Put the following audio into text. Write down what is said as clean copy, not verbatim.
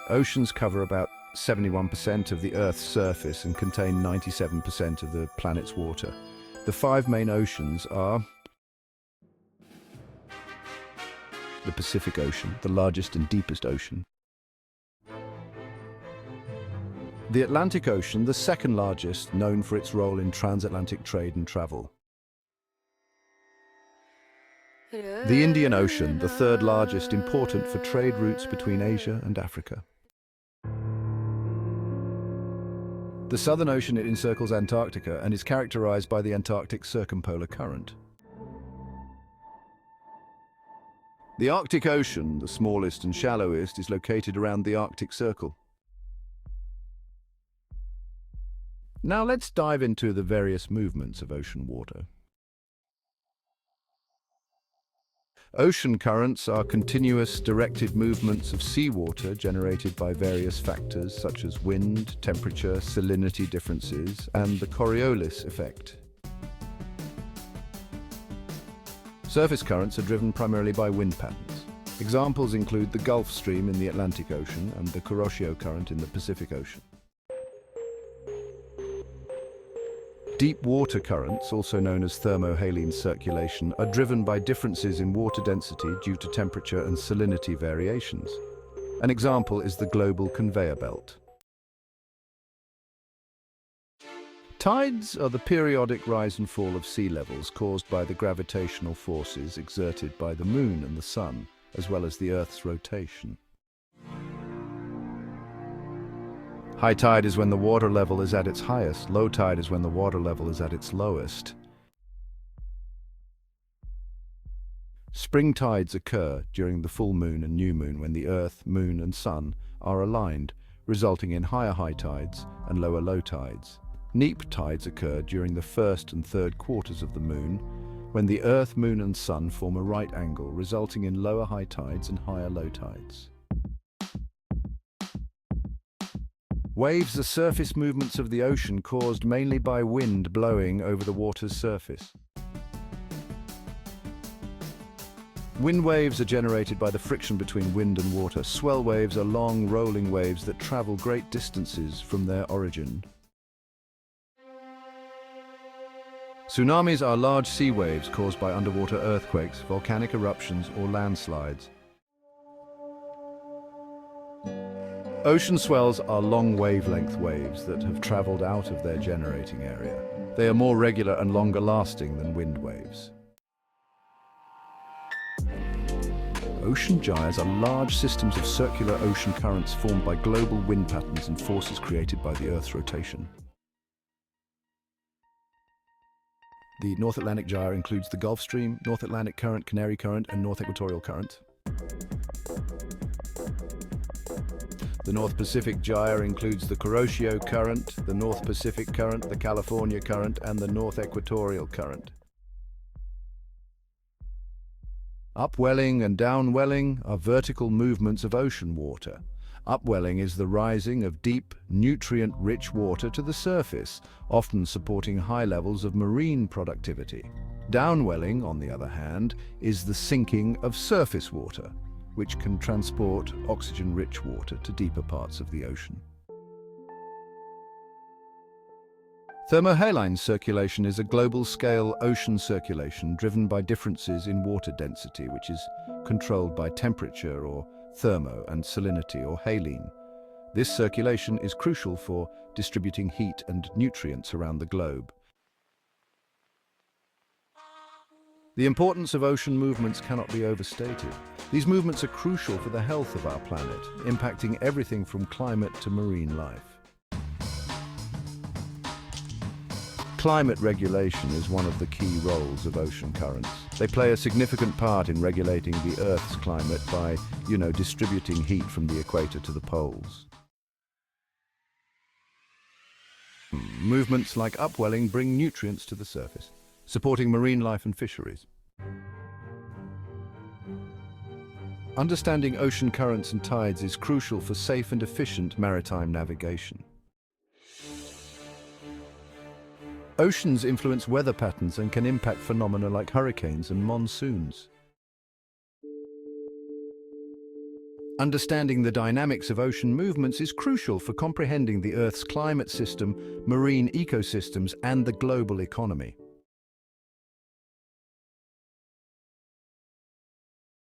Oceans cover about 71% of the Earth's surface and contain 97% of the planet's water. The five main oceans are the Pacific Ocean, the largest and deepest ocean. The Atlantic Ocean, the second largest, known for its role in transatlantic trade and travel. The Indian Ocean, the third largest, important for trade routes between Asia and Africa. The Southern Ocean, it encircles Antarctica and is characterized by the Antarctic Circumpolar Current. The Arctic Ocean, the smallest and shallowest, is located around the Arctic Circle. Now let's dive into the various movements of ocean water. Ocean currents are continuous, directed movements of seawater generated by various factors such as wind, temperature, salinity differences, and the Coriolis effect. Surface currents are driven primarily by wind patterns. Examples include the Gulf Stream in the Atlantic Ocean and the Kuroshio Current in the Pacific Ocean. Deep water currents, also known as thermohaline circulation, are driven by differences in water density due to temperature and salinity variations. An example is the global conveyor belt. Tides are the periodic rise and fall of sea levels caused by the gravitational forces exerted by the Moon and the Sun, as well as the Earth's rotation. High tide is when the water level is at its highest. Low tide is when the water level is at its lowest. Spring tides occur during the full moon and new moon when the Earth, Moon and Sun are aligned, resulting in higher high tides and lower low tides. Neap tides occur during the first and third quarters of the moon, when the Earth, Moon and Sun form a right angle, resulting in lower high tides and higher low tides. Waves are surface movements of the ocean caused mainly by wind blowing over the water's surface. Wind waves are generated by the friction between wind and water. Swell waves are long, rolling waves that travel great distances from their origin. Tsunamis are large sea waves caused by underwater earthquakes, volcanic eruptions, or landslides. Ocean swells are long wavelength waves that have traveled out of their generating area. They are more regular and longer lasting than wind waves. Ocean gyres are large systems of circular ocean currents formed by global wind patterns and forces created by the Earth's rotation. The North Atlantic Gyre includes the Gulf Stream, North Atlantic Current, Canary Current, and North Equatorial Current. The North Pacific Gyre includes the Kuroshio Current, the North Pacific Current, the California Current, and the North Equatorial Current. Upwelling and downwelling are vertical movements of ocean water. Upwelling is the rising of deep, nutrient-rich water to the surface, often supporting high levels of marine productivity. Downwelling, on the other hand, is the sinking of surface water, which can transport oxygen-rich water to deeper parts of the ocean. Thermohaline circulation is a global-scale ocean circulation driven by differences in water density, which is controlled by temperature or thermo and salinity or haline. This circulation is crucial for distributing heat and nutrients around the globe. The importance of ocean movements cannot be overstated. These movements are crucial for the health of our planet, impacting everything from climate to marine life. Climate regulation is one of the key roles of ocean currents. They play a significant part in regulating the Earth's climate by, distributing heat from the equator to the poles. Movements like upwelling bring nutrients to the surface, supporting marine life and fisheries. Understanding ocean currents and tides is crucial for safe and efficient maritime navigation. Oceans influence weather patterns and can impact phenomena like hurricanes and monsoons. Understanding the dynamics of ocean movements is crucial for comprehending the Earth's climate system, marine ecosystems, and the global economy.